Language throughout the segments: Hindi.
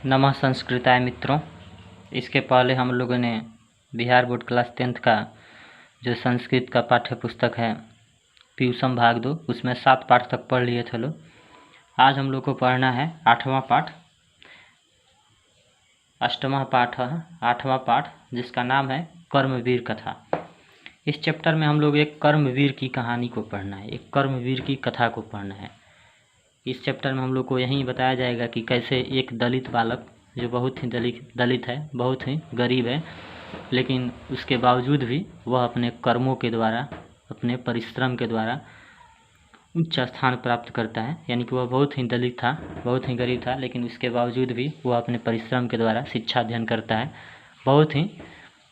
नमः संस्कृताय मित्रों। इसके पहले हम लोगों ने बिहार बोर्ड क्लास 10th का जो संस्कृत का पाठ्य पुस्तक है पीयूषम भाग 2 उसमें 7 पाठ तक पढ़ लिए थे लोग। आज हम लोग को पढ़ना है 8वां पाठ, 8वां पाठ है 8वां पाठ जिसका नाम है कर्मवीर कथा। इस चैप्टर में हम लोग एक कर्मवीर की कहानी को पढ़ना है, एक कर्मवीर की कथा को पढ़ना है। इस चैप्टर में हम लोग को यही बताया जाएगा कि कैसे एक दलित बालक जो बहुत ही दलित है, बहुत ही गरीब है, लेकिन उसके बावजूद भी वह अपने कर्मों के द्वारा, अपने परिश्रम के द्वारा उच्च स्थान प्राप्त करता है। यानी कि वह बहुत ही दलित था, बहुत ही गरीब था, लेकिन उसके बावजूद भी वह अपने परिश्रम के द्वारा शिक्षा अध्ययन करता है, बहुत ही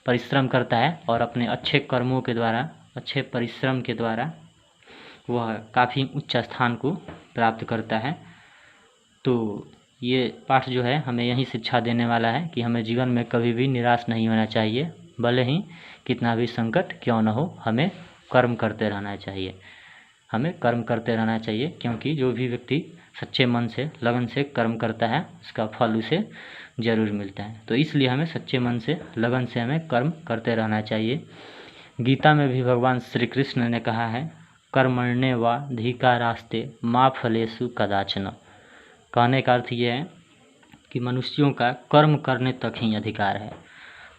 परिश्रम करता है और अपने अच्छे कर्मों के द्वारा, अच्छे परिश्रम के द्वारा वह काफ़ी उच्च स्थान को प्राप्त करता है। तो ये पाठ जो है हमें यही शिक्षा देने वाला है कि हमें जीवन में कभी भी निराश नहीं होना चाहिए, भले ही कितना भी संकट क्यों न हो, हमें कर्म करते रहना चाहिए, हमें कर्म करते रहना चाहिए। क्योंकि जो भी व्यक्ति सच्चे मन से, लगन से कर्म करता है उसका फल उसे ज़रूर मिलता है। तो इसलिए हमें सच्चे मन से, लगन से हमें कर्म करते रहना चाहिए। गीता में भी भगवान श्री कृष्ण ने कहा है, कर्मण्ये वा धिकारास्ते मा फलेषु कदाचन। कहने का अर्थ ये है कि मनुष्यों का कर्म करने तक ही अधिकार है,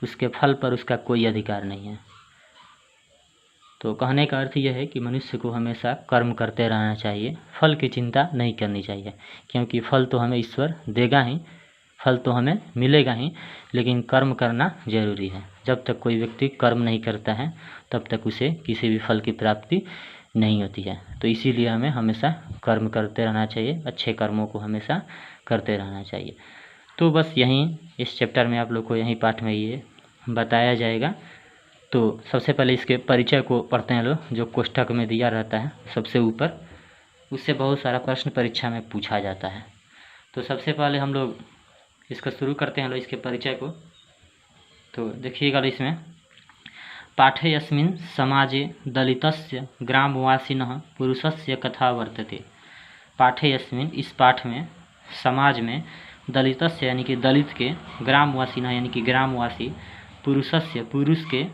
उसके फल पर उसका कोई अधिकार नहीं है। तो कहने का अर्थ यह है कि मनुष्य को हमेशा कर्म करते रहना चाहिए, फल की चिंता नहीं करनी चाहिए। क्योंकि फल तो हमें ईश्वर देगा ही, फल तो हमें मिलेगा ही, लेकिन कर्म करना जरूरी है। जब तक कोई व्यक्ति कर्म नहीं करता है तब तक उसे किसी भी फल की प्राप्ति नहीं होती है। तो इसीलिए हमें हमेशा कर्म करते रहना चाहिए, अच्छे कर्मों को हमेशा करते रहना चाहिए। तो बस यहीं इस चैप्टर में आप लोग को यहीं पाठ में ये बताया जाएगा। तो सबसे पहले इसके परिचय को पढ़ते हैं लोग, जो कोष्ठक में दिया रहता है सबसे ऊपर, उससे बहुत सारा प्रश्न परीक्षा में पूछा जाता है। तो सबसे पहले हम लोग इसको शुरू करते हैं लोग, इसके परिचय को। तो देखिएगा इसमें, पाठे यस्मिन् समाजे दलितस्य ग्रामवासिनः पुरुषस्य कथा वर्तते। पाठे यस्मिन्, इस पाठ में, समाज में, दलितस्य यानी कि दलित के, ग्रामवासिनः यानी कि ग्रामवासी, पुरुषस्य पुरुष के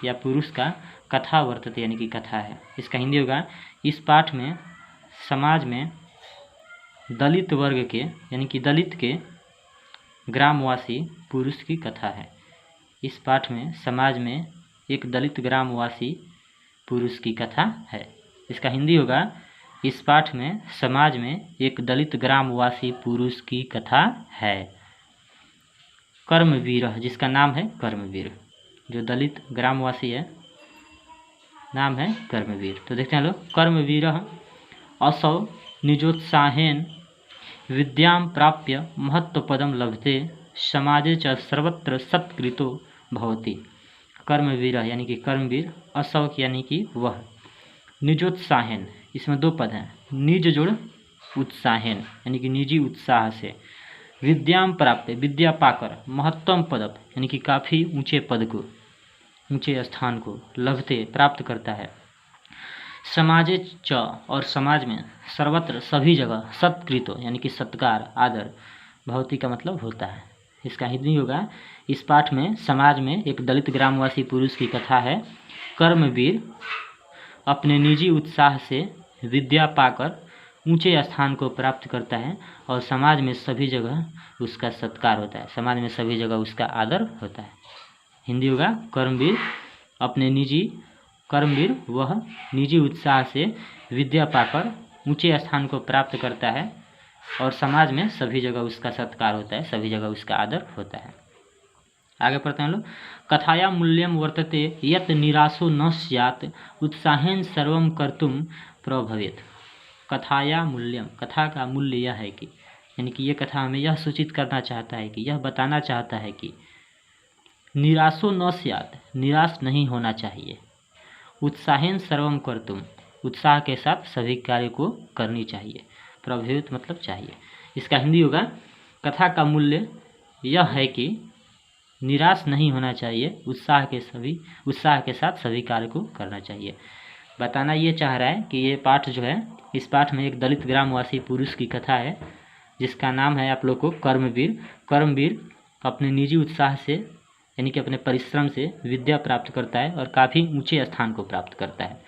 या पुरुष का, कथा वर्तते यानी कि कथा है। इसका हिंदी होगा, इस पाठ में समाज में दलित वर्ग के यानी कि दलित के ग्रामवासी पुरुष की कथा है। इस पाठ में समाज में एक दलित ग्रामवासी पुरुष की कथा है। इसका हिंदी होगा, इस पाठ में समाज में एक दलित ग्रामवासी पुरुष की कथा है। कर्मवीर, जिसका नाम है कर्मवीर, जो दलित ग्रामवासी है नाम है कर्मवीर। तो देखते हैं लोग, कर्मवीर असौ निजोत्साहेन विद्यां प्राप्य महत्वपदं लभते समाजे च सर्वत्र सत्कृतो भवति। कर्मवीर यानी कि कर्मवीर, असौ यानी कि वह, निजोत्साहेन, इसमें 2 पद हैं, निज जोड़ उत्साहेन यानी कि निजी उत्साह से, विद्यां प्राप्य विद्या पाकर, महत्तम पद यानी कि काफ़ी ऊंचे पद को, ऊंचे स्थान को, लभते प्राप्त करता है, समाजे च और समाज में, सर्वत्र सभी जगह, सत्कृतो यानी कि सत्कार, आदर, भवति का मतलब होता है। इसका हिंदी होगा, इस पाठ में समाज में एक दलित ग्रामवासी पुरुष की कथा है। कर्मवीर अपने निजी उत्साह से विद्या पाकर ऊंचे स्थान को प्राप्त करता है और समाज में सभी जगह उसका सत्कार होता है, समाज में सभी जगह उसका आदर होता है। हिंदी होगा, कर्मवीर अपने निजी, कर्मवीर वह निजी उत्साह से विद्या पाकर ऊंचे स्थान को प्राप्त करता है और समाज में सभी जगह उसका सत्कार होता है, सभी जगह उसका आदर होता है। आगे पढ़ते हैं लोग, कथाया मूल्यम वर्तते यत् निराशो न स्यात् उत्साहेन सर्वं कर्तुम प्रभवेत्। कथाया मूल्यम, कथा का मूल्य यह है कि, यानी कि ये कथा हमें यह सूचित करना चाहता है कि, यह बताना चाहता है कि निराशो न स्यात्, निराश नहीं होना चाहिए, उत्साहेन सर्वम कर्तुम, उत्साह के साथ सभी कार्य को करनी चाहिए, प्रभवेत् मतलब चाहिए। इसका हिंदी होगा, कथा का मूल्य यह है कि निराश नहीं होना चाहिए, उत्साह के साथ सभी कार्य को करना चाहिए। बताना ये चाह रहा है कि ये पाठ जो है, इस पाठ में एक दलित ग्रामवासी पुरुष की कथा है जिसका नाम है आप लोग को कर्मवीर। कर्मवीर अपने निजी उत्साह से यानी कि अपने परिश्रम से विद्या प्राप्त करता है और काफ़ी ऊंचे स्थान को प्राप्त करता है।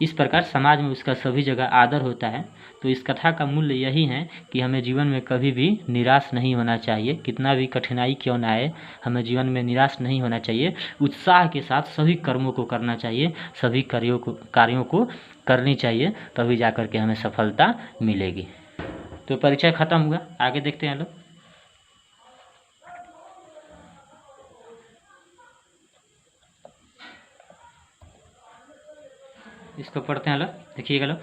इस प्रकार समाज में उसका सभी जगह आदर होता है। तो इस कथा का मूल्य यही है कि हमें जीवन में कभी भी निराश नहीं होना चाहिए, कितना भी कठिनाई क्यों ना आए हमें जीवन में निराश नहीं होना चाहिए। उत्साह के साथ सभी कर्मों को करना चाहिए, सभी कार्यों को करनी चाहिए, तभी जाकर के हमें सफलता मिलेगी। तो परिचय खत्म हुआ, आगे देखते हैं लोग। इसको पढ़ते हैं लोग, देखिएगा लोग।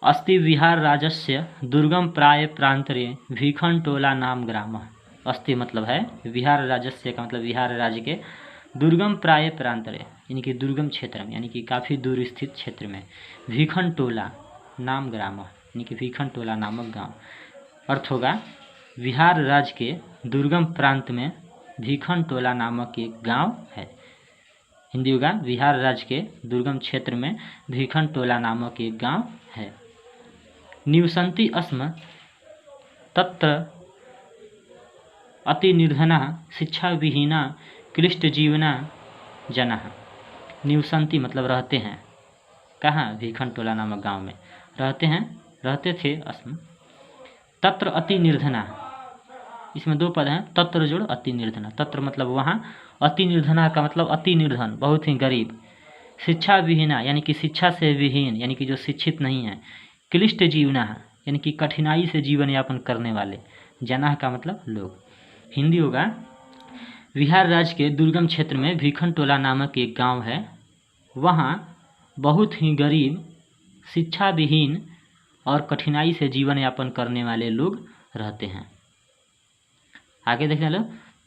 अस्ति विहार राजस्य दुर्गम प्राय प्रांतरे भीखन टोला नाम ग्राम। अस्ति मतलब है, विहार राजस्य का मतलब विहार राज्य के, दुर्गम प्राय प्रांतरे यानी कि दुर्गम क्षेत्र में यानी कि काफ़ी दूर स्थित क्षेत्र में, भीखन टोला नाम ग्राम यानी कि भीखन टोला नामक गांव। अर्थ होगा विहार राज्य के दुर्गम प्रांत में भीखन टोला नामक एक गांव है। हिंदी होगा बिहार राज्य के दुर्गम क्षेत्र में भीखन टोला नामक एक गांव है। निवसन्ति अस्म तत्र अति निर्धना शिक्षा विहीना क्लिष्ट जीवना जनाः। निवसन्ति मतलब रहते हैं, कहाँ? भीखन टोला नामक गांव में रहते थे। अस्म तत्र अति निर्धना, इसमें दो पद हैं, तत्र जोड़ अति निर्धना। तत्र मतलब वहाँ, अति निर्धना का मतलब अति निर्धन, बहुत ही गरीब। शिक्षा विहीना यानी कि शिक्षा से विहीन यानी कि जो शिक्षित नहीं है। क्लिष्ट जीवना यानी कि कठिनाई से जीवन यापन करने वाले। जना का मतलब लोग। हिंदी होगा बिहार राज्य के दुर्गम क्षेत्र में भीखन टोला नामक एक गांव है, वहाँ बहुत ही गरीब, शिक्षा विहीन और कठिनाई से जीवन यापन करने वाले लोग रहते हैं। आगे देखने लो।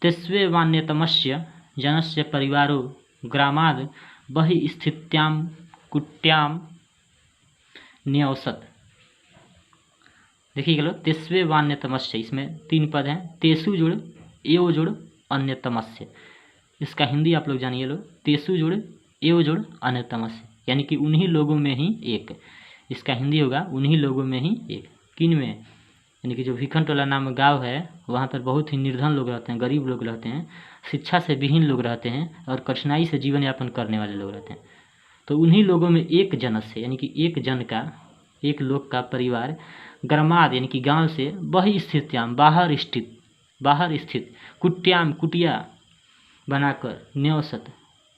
तेस्वे वान्यतमस्य जनस्य परिवारो ग्रामाद बहि स्थित्याम कुट्याम न्यवसत। देखिए लो, तेस्वे वान्यतमस्य, इसमें तीन पद हैं, तेसु जुड़ एव जुड़ अन्यतमस्य। इसका हिंदी आप लोग जानिए लो, तेसु जुड़ एव जुड़ अन्यतमस्य यानी कि उन्हीं लोगों में ही एक। इसका हिंदी होगा उन्हीं लोगों में ही एक। किन में? यानी कि जो भीखन टोला नामक गाँव है वहाँ पर बहुत ही निर्धन लोग रहते हैं, गरीब लोग रहते हैं, शिक्षा से विहीन लोग रहते हैं और कठिनाई से जीवन यापन करने वाले लोग रहते हैं। तो उन्हीं लोगों में एक जनस्य यानी कि एक जन का, एक लोग का परिवार ग्रामाद यानी कि गांव से बहि स्थित्याम बाहर स्थित कुट्याम कुटिया बनाकर न्यवसत,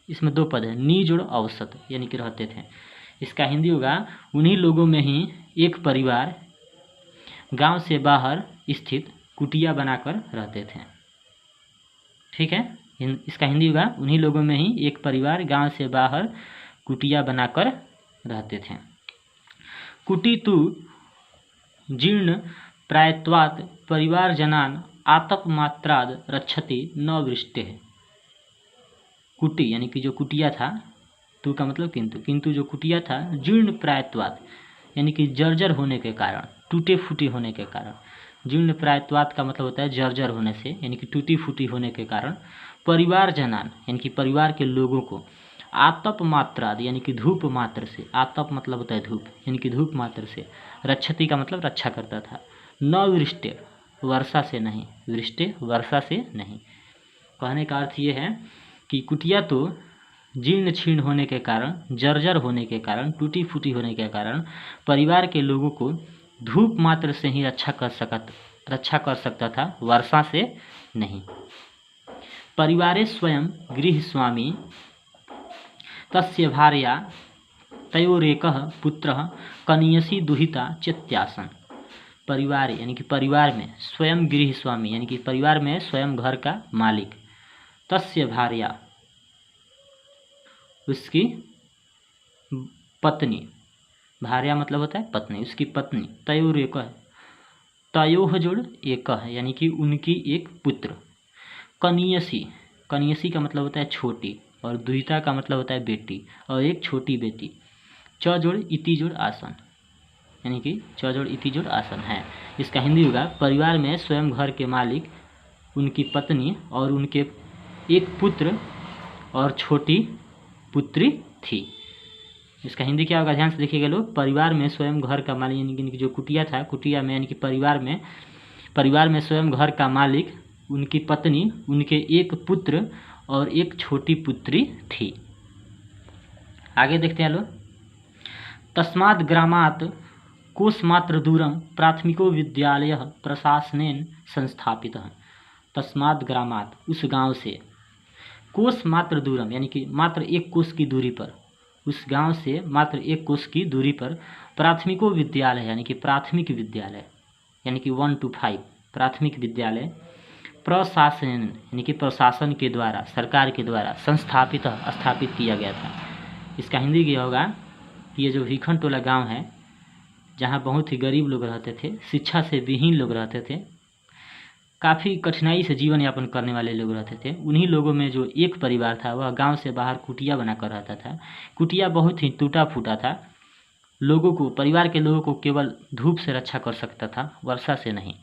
इसमें दो पद है, नी जोड़ अवसत यानी कि रहते थे। इसका हिंदी होगा उन्हीं लोगों में ही एक परिवार गांव से बाहर स्थित कुटिया बनाकर रहते थे। ठीक है, इसका हिंदी होगा उन्हीं लोगों में ही एक परिवार गांव से बाहर कुटिया बनाकर रहते थे। कुटी तु जीर्ण प्रायत्वात् परिवार जनान आतप मात्राद रक्षति न वृष्टे। कुटी यानी कि जो कुटिया था, तू का मतलब किंतु जो कुटिया था, जीर्ण प्रायत्वात् यानी कि जर्जर होने के कारण, टूटे फूटे होने के कारण। जीर्ण प्रायत्वात् का मतलब होता है जर्जर होने से यानी कि टूटी फूटी होने के कारण। परिवार जनान यानी कि परिवार के लोगों को, आतप मात्राद यानी कि धूप मात्र से, आतप मतलब होता है धूप यानी कि धूप मात्र से, रक्षति का मतलब रक्षा करता था, न वृष्टे वर्षा से नहीं, वृष्टे वर्षा से नहीं। कहने का अर्थ ये है कि कुटिया तो जीर्ण छीर्ण होने के कारण, जर्जर होने के कारण, टूटी फूटी होने के कारण परिवार के लोगों को धूप मात्र से ही रक्षा कर सकता था, वर्षा से नहीं। परिवारे स्वयं गृह स्वामी तस्य भार्या तयोरेकः पुत्रः कनीयसी दुहिता चेत्यासन। परिवार यानी कि परिवार में, स्वयं गृह स्वामी यानी कि परिवार में स्वयं घर का मालिक, तस्य भार्या उसकी पत्नी, भार्या मतलब होता है पत्नी, उसकी पत्नी, तयोर एक है, तयोह जोड़ एक है यानी कि उनकी एक पुत्र, कनीयसी, कनीयसी का मतलब होता है छोटी, और दुहिता का मतलब होता है बेटी, और एक छोटी बेटी। च जोड़ इति जोड़ आसन यानी कि च जोड़ इति जोड़ आसन है। इसका हिंदी होगा परिवार में स्वयं घर के मालिक, उनकी पत्नी और उनके एक पुत्र और छोटी पुत्री थी। इसका हिंदी क्या होगा, ध्यान से देखिएगा लोग। परिवार में स्वयं घर का मालिक, यानी कि जो कुटिया था, कुटिया में यानी कि परिवार में स्वयं घर का मालिक, उनकी पत्नी, उनके एक पुत्र और एक छोटी पुत्री थी। आगे देखते हैं लोग। तस्मात् ग्रामात् कोशमात्र दूरम प्राथमिको विद्यालय प्रशासनेन संस्थापितः। तस्मात् ग्रामात्, उस गांव से, कोशमात्र दूरम यानी कि मात्र 1 कोश की दूरी पर, उस गांव से मात्र 1 कोश की दूरी पर प्राथमिको विद्यालय यानी कि प्राथमिक विद्यालय, यानी कि 1 to 5 प्राथमिक विद्यालय प्रशासन यानी कि प्रशासन के द्वारा, सरकार के द्वारा संस्थापित स्थापित किया गया था। इसका हिंदी क्या होगा, ये जो भीखन टोला गांव है, जहां बहुत ही गरीब लोग रहते थे, शिक्षा से विहीन लोग रहते थे, काफ़ी कठिनाई से जीवन यापन करने वाले लोग रहते थे, उन्हीं लोगों में जो एक परिवार था वह गांव से बाहर कुटिया बनाकर रहता था। कुटिया बहुत ही टूटा फूटा था, लोगों को, परिवार के लोगों को केवल धूप से रक्षा कर सकता था, वर्षा से नहीं।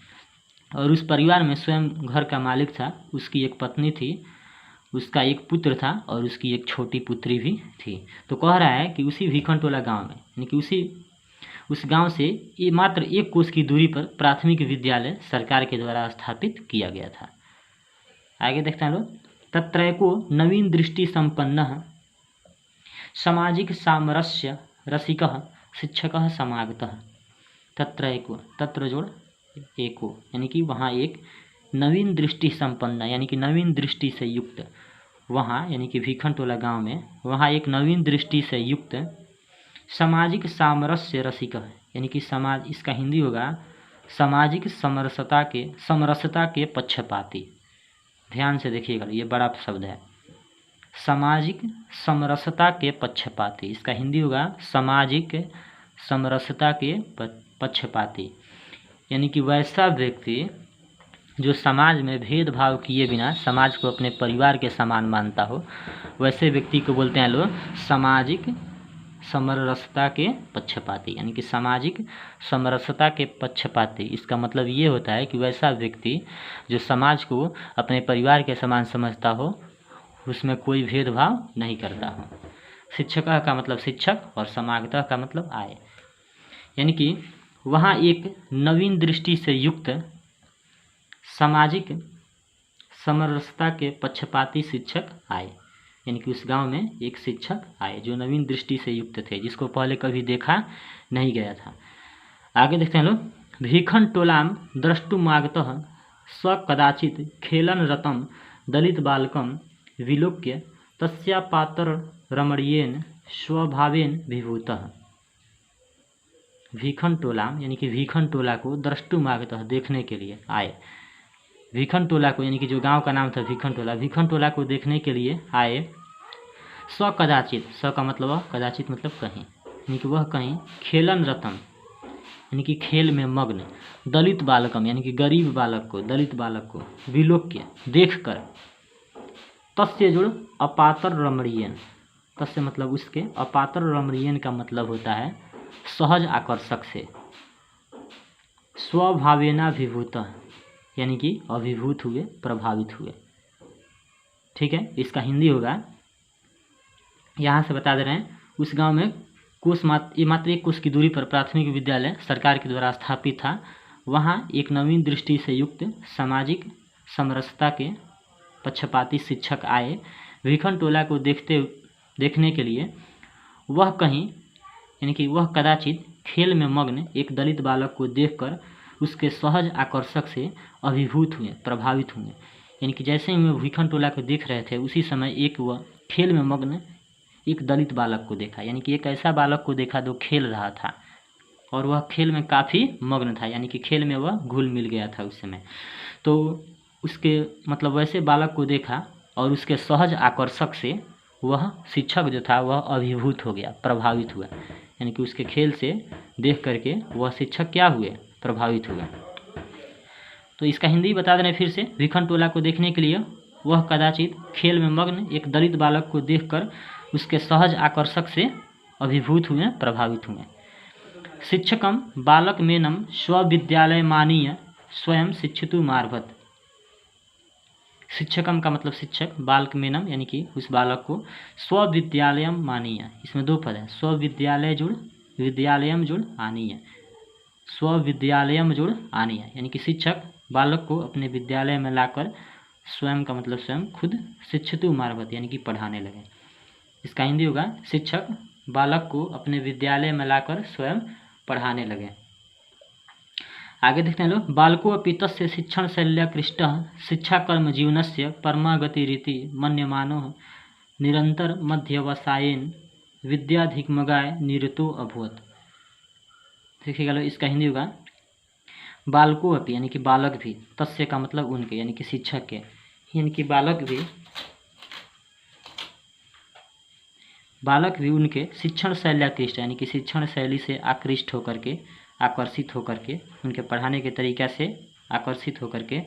और उस परिवार में स्वयं घर का मालिक था, उसकी एक पत्नी थी, उसका एक पुत्र था और उसकी एक छोटी पुत्री भी थी। तो कह रहा है कि उसी भीखन टोला गाँव में, यानी कि उस गांव से ये मात्र 1 कोश की दूरी पर प्राथमिक विद्यालय सरकार के द्वारा स्थापित किया गया था। आगे देखते हैं लोग। तत्रैको नवीन दृष्टि संपन्नः सामाजिक सामरस्य रसिकः शिक्षकः समागतः। तत्रैको, तत्र जोड़ एको, यानी कि वहाँ एक नवीन दृष्टि संपन्न, यानी कि नवीन दृष्टि से युक्त, वहाँ यानी कि भीखन टोला गाँव में, वहाँ एक नवीन दृष्टि से युक्त सामाजिक सामरस्य रसिक, यानी कि समाज, इसका हिंदी होगा सामाजिक समरसता के पक्षपाती। ध्यान से देखिएगा, ये बड़ा शब्द है, सामाजिक समरसता के पक्षपाती। इसका हिंदी होगा सामाजिक समरसता के पक्षपाती, यानी कि वैसा व्यक्ति जो समाज में भेदभाव किए बिना समाज को अपने परिवार के समान मानता हो, वैसे व्यक्ति को बोलते हैं लोग सामाजिक समरसता के पक्षपाती, यानी कि सामाजिक समरसता के पक्षपाती। इसका मतलब ये होता है कि वैसा व्यक्ति जो समाज को अपने परिवार के समान समझता हो, उसमें कोई भेदभाव नहीं करता हो। शिक्षक का मतलब शिक्षक और समागतः का मतलब आए, यानी कि वहाँ एक नवीन दृष्टि से युक्त सामाजिक समरसता के पक्षपाती शिक्षक आए, यानी कि उस गांव में एक शिक्षक आए जो नवीन दृष्टि से युक्त थे, जिसको पहले कभी देखा नहीं गया था। आगे देखते हैं लोग। भीखन टोलाम द्रष्टुमागतः स कदाचित खेलन रतम दलित बालकम विलोक्य तस्या पात्र रमणीयेन स्वभावेन विभूतः। भीखन टोलाम यानी कि भीखन टोला को द्रष्टुमागतः देखने के लिए आए। भीखन टोला को, यानी कि जो गांव का नाम था भीखन टोला, भीखन टोला को देखने के लिए आए। स कदाचित, स का मतलब वह, कदाचित मतलब कहीं, यानी कि वह कहीं खेलन रतम यानी कि खेल में मग्न, दलित बालकम यानी कि गरीब बालक को, दलित बालक को, विलोक्य देखकर, तस्य जुड़ अपातर रमणीयन, तस्य मतलब उसके, अपातर रमणीयन का मतलब होता है सहज आकर्षक से, स्वभावेनाभिभूत यानी कि अभिभूत हुए, प्रभावित हुए। ठीक है, इसका हिंदी होगा, यहाँ से बता दे रहे हैं, उस गांव में मात्र 1 कोश की दूरी पर प्राथमिक विद्यालय सरकार के द्वारा स्थापित था। वहाँ एक नवीन दृष्टि से युक्त सामाजिक समरसता के पक्षपाती शिक्षक आए। भीखन टोला को देखने के लिए वह कहीं, यानी कि वह कदाचित खेल में मग्न एक दलित बालक को देखकर उसके सहज आकर्षक से अभिभूत हुए, प्रभावित हुए। यानी कि जैसे ही वे भीखन टोला को देख रहे थे, उसी समय एक वह खेल में मग्न एक दलित बालक को देखा, यानी कि एक ऐसा बालक को देखा जो खेल रहा था और वह खेल में काफ़ी मग्न था, यानी कि खेल में वह घुल मिल गया था उस समय। तो उसके मतलब वैसे बालक को देखा और उसके सहज आकर्षक से वह शिक्षक जो था वह अभिभूत हो गया, प्रभावित हुआ, यानी कि उसके खेल से देख करके वह शिक्षक क्या हुए, प्रभावित हुए। तो इसका हिंदी बता दें फिर से। भीखन टोला को देखने के लिए वह कदाचित खेल में मग्न एक दलित बालक को देखकर उसके सहज आकर्षक से अभिभूत हुए, प्रभावित हुए। शिक्षकम बालक मेनम स्वविद्यालय मानीय स्वयं शिक्षितुमारभत। शिक्षकम का मतलब शिक्षक, बालकमेनम यानी कि उस बालक को, स्वविद्यालयम मानीय, इसमें दो पद है, स्वविद्यालय जुड़ विद्यालयम जुड़ आनीय, स्वविद्यालयम जुड़ आनीय यानी कि शिक्षक बालक को अपने विद्यालय में लाकर, स्वयं का मतलब स्वयं, खुद, शिक्षितु मार्वत यानी कि पढ़ाने लगे। इसका हिंदी होगा शिक्षक बालक को अपने विद्यालय में लाकर स्वयं पढ़ाने लगे। आगे देखते हैं लोग, बालको अपि तस्य शिक्षण शैल्या कृष्ट शिक्षा कर्म जीवनस्य परमागति रीति मन्यमानो निरंतर मध्यवसायेन विद्याधिगमगाय निरतो अभूत। देखिएगा लोग, इसका हिंदी होगा बालको अपि यानी कि बालक भी, तस्य का मतलब उनके यानी कि शिक्षक के, यानी कि बालक भी उनके शिक्षण शैल्याकृष्ट यानी कि शिक्षण शैली से आकृष्ट होकर के, आकर्षित होकर के, उनके पढ़ाने के तरीक़ा से आकर्षित होकर के,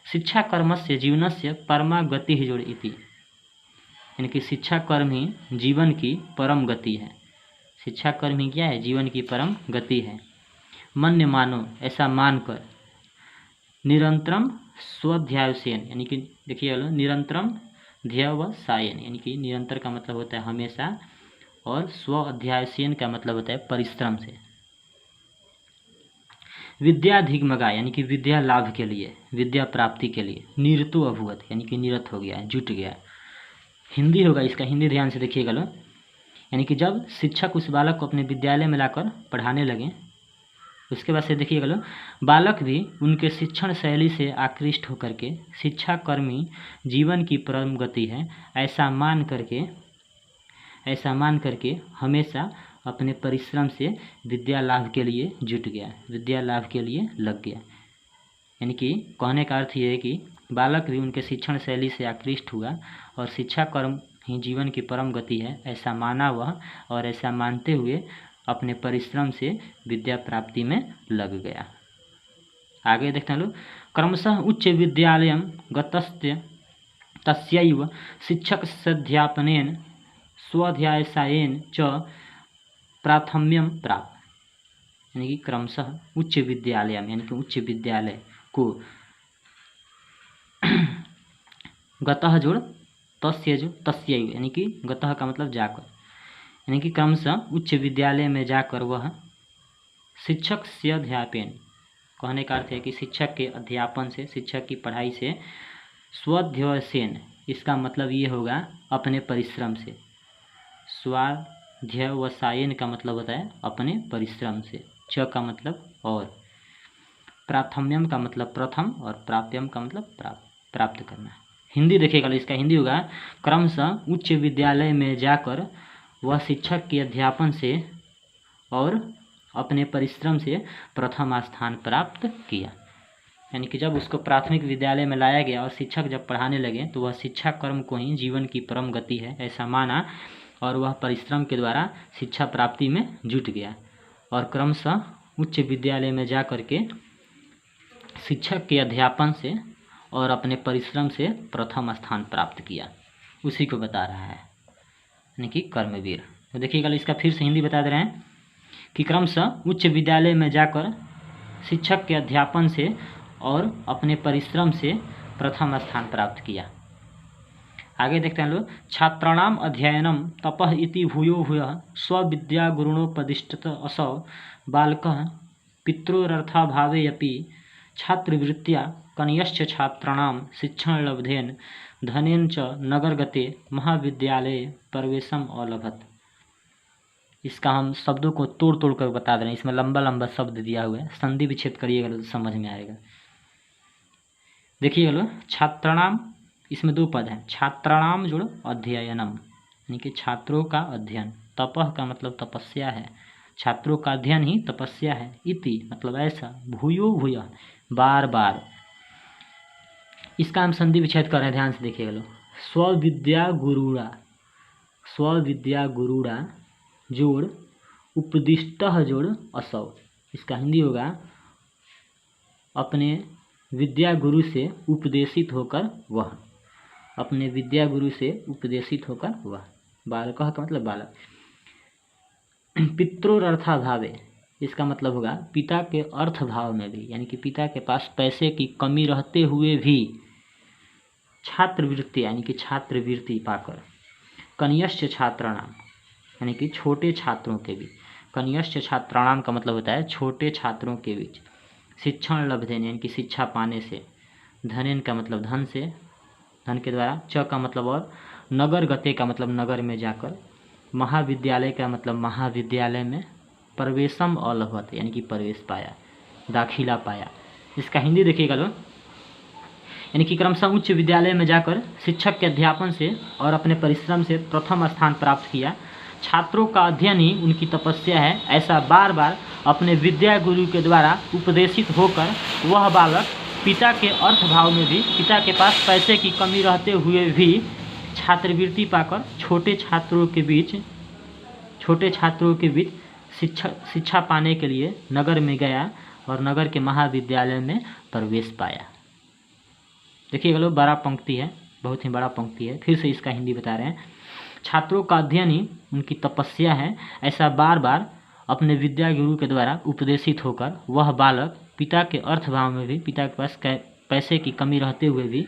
शिक्षा कर्मस्य जीवनस्य परमा गति ही जोड़ इति यानी कि शिक्षा कर्म ही जीवन की परम गति है। शिक्षा कर्म ही क्या है? जीवन की परम गति है। मन्य मानो ऐसा मानकर, निरंतरम स्वाध्यायसेन यानी कि देखिए निरंतरम ध्येय व सायन यानी कि निरंतर का मतलब होता है हमेशा, और स्व अध्यायसेन का मतलब होता है परिश्रम से। विद्याधिगमगा यानी कि विद्या लाभ के लिए, विद्या प्राप्ति के लिए। निरतो अभूत यानी कि निरत हो गया, जुट गया। हिंदी होगा इसका, हिंदी ध्यान से देखिएगा लो, यानी कि जब शिक्षक उस बालक को अपने विद्यालय में लाकर पढ़ाने लगे, उसके बाद से देखिएगा लो, बालक भी उनके शिक्षण शैली से आकृष्ट होकर के, शिक्षा कर्मी जीवन की परम गति है ऐसा मान करके हमेशा अपने परिश्रम से विद्या लाभ के लिए जुट गया, विद्या लाभ के लिए लग गया। यानी कि कहने का अर्थ ये है कि बालक भी उनके शिक्षण शैली से आकृष्ट हुआ और शिक्षा कर्म ही जीवन की परम गति है ऐसा माना वह, और ऐसा मानते हुए अपने परिश्रम से विद्या प्राप्ति में लग गया। आगे देखते हैं लोग, क्रमशः उच्च विद्यालयं गतस्य तस्यैव शिक्षक सध्यापनेन स्वाध्यायसायेन च प्राथम्यम प्राप्त यानी कि क्रमशः उच्च विद्यालय यानी कि उच्च विद्यालय को, गतः जोड़ तस्य जो तस्यैव यानी कि गतः का मतलब जाकर, यानी कि क्रमशः उच्च विद्यालय में जाकर वह शिक्षक से अध्यापन, कहने का अर्थ है कि शिक्षक के अध्यापन से, शिक्षक की पढ़ाई से, स्वाध्यायसेन इसका मतलब ये होगा अपने परिश्रम से, स्वाध्यायसायन का मतलब होता है अपने परिश्रम से, च का मतलब और, प्राथम्यम का मतलब प्रथम और प्राप्यम का मतलब प्राप्त करना। हिंदी देखिएगा, इसका हिंदी होगा क्रमशः उच्च विद्यालय में जाकर वह शिक्षक के अध्यापन से और अपने परिश्रम से प्रथम स्थान प्राप्त किया। यानी कि जब उसको प्राथमिक विद्यालय में लाया गया और शिक्षक जब पढ़ाने लगे तो वह शिक्षा कर्म को ही जीवन की परम गति है ऐसा माना, और वह परिश्रम के द्वारा शिक्षा प्राप्ति में जुट गया और क्रमशः उच्च विद्यालय में जा कर के शिक्षक के अध्यापन से और अपने परिश्रम से प्रथम स्थान प्राप्त किया, उसी को बता रहा है, यानी कि कर्मवीर। तो देखिएगा, इसका फिर से हिंदी बता दे रहे हैं कि क्रमशः उच्च विद्यालय में जाकर शिक्षक के अध्यापन से और अपने परिश्रम से प्रथम स्थान प्राप्त किया। आगे देखते हैं लोग, छात्राणाम अध्ययनम तपः इति भूयो भूयः स्वविद्या गुरुणोपदिष्टत असौ बालकः पितृरर्थाभावे अपि छात्रवृत्त्या कनियश्च छात्राणाम शिक्षण लब्धेन धनेन च नगरगते महाविद्यालये प्रवेशम अलभत। इसका हम शब्दों को तोड़ तोड़ कर बता दे रहे हैं, इसमें लंबा लंबा शब्द दिया हुआ है, संधि विच्छेद करिएगा तो समझ में आएगा। देखिएगा लोग, छात्राणाम इसमें दो पद हैं, छात्राणाम जुड़ अध्ययनम यानी कि छात्रों का अध्ययन, तपः का मतलब तपस्या है, छात्रों का अध्ययन ही तपस्या है, इति मतलब ऐसा, भूयो भूयः बार बार, इसका हम संधि विच्छेद कर रहे हैं, ध्यान से देखिएगा लोग। स्वविद्या गुरुड़ा जोड़ उपदिष्टः जोड़ असौ, इसका हिंदी होगा अपने विद्या गुरु से उपदेशित होकर वह, अपने विद्या गुरु से उपदेशित होकर वह, बालकः का मतलब बालक। पितृरर्थाभावे इसका मतलब होगा पिता के अर्थ भाव में भी, यानी कि पिता के पास पैसे की कमी रहते हुए भी छात्रवृत्ति यानी कि छात्रवृत्ति पाकर कनिष्ठ छात्राणाम यानी कि छोटे छात्रों के बीच, कनिष्ठ छात्राणाम का मतलब होता है छोटे छात्रों के बीच, शिक्षण लब्धेन यानी कि शिक्षा पाने से, धनेन का मतलब धन से, धन के द्वारा, च का मतलब और, नगर गते का मतलब नगर में जाकर, महाविद्यालय का मतलब महाविद्यालय में, प्रवेशम अलभत यानी कि प्रवेश पाया, दाखिला पाया। इसका हिंदी देखिएगा लोग, यानी कि क्रमशः उच्च विद्यालय में जाकर शिक्षक के अध्यापन से और अपने परिश्रम से प्रथम स्थान प्राप्त किया। छात्रों का अध्ययन ही उनकी तपस्या है, ऐसा बार बार अपने विद्या गुरु के द्वारा उपदेशित होकर वह बालक पिता के अर्थभाव में भी, पिता के पास पैसे की कमी रहते हुए भी छात्रवृत्ति पाकर छोटे छात्रों के बीच शिक्षा पाने के लिए नगर में गया और नगर के महाविद्यालय में प्रवेश पाया। देखिए लोग, बड़ा पंक्ति है, बहुत ही बड़ा पंक्ति है। फिर से इसका हिंदी बता रहे हैं। छात्रों का अध्ययन ही उनकी तपस्या है, ऐसा बार बार अपने विद्या गुरु के द्वारा उपदेशित होकर वह बालक पिता के अर्थभाव में भी, पिता के पास पैसे की कमी रहते हुए भी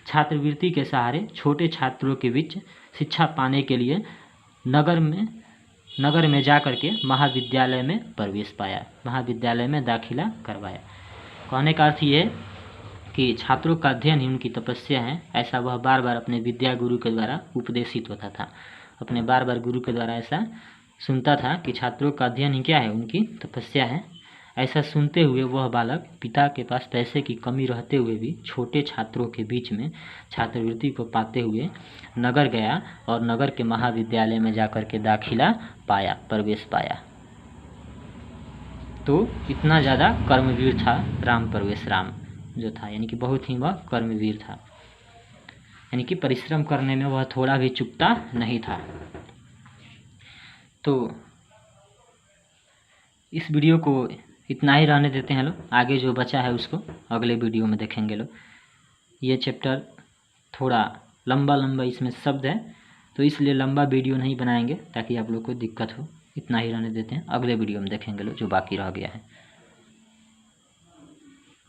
छात्रवृत्ति के सहारे छोटे छात्रों के बीच शिक्षा पाने के लिए नगर में जाकर के महाविद्यालय में प्रवेश पाया, महाविद्यालय में दाखिला करवाया। कहने का अर्थ ये कि छात्रों का अध्ययन ही उनकी तपस्या है, ऐसा वह बार बार अपने विद्या गुरु के द्वारा उपदेशित होता था, अपने बार बार गुरु के द्वारा ऐसा सुनता था कि छात्रों का अध्ययन ही क्या है, उनकी तपस्या है। ऐसा सुनते हुए वह बालक पिता के पास पैसे की कमी रहते हुए भी छोटे छात्रों के बीच में छात्रवृत्ति को पाते हुए नगर गया और नगर के महाविद्यालय में जाकर के दाखिला पाया, प्रवेश पाया। तो इतना ज़्यादा कर्मवीर था राम प्रवेश राम जो था, यानी कि बहुत ही वह कर्मवीर था, यानी कि परिश्रम करने में वह थोड़ा भी चूकता नहीं था। तो इस वीडियो को इतना ही रहने देते हैं लोग, आगे जो बचा है उसको अगले वीडियो में देखेंगे लोग। ये चैप्टर थोड़ा लंबा इसमें शब्द है, तो इसलिए लंबा वीडियो नहीं बनाएंगे ताकि आप लोग को दिक्कत हो। इतना ही रहने देते हैं, अगले वीडियो में देखेंगे लोग जो बाकी रह गया है।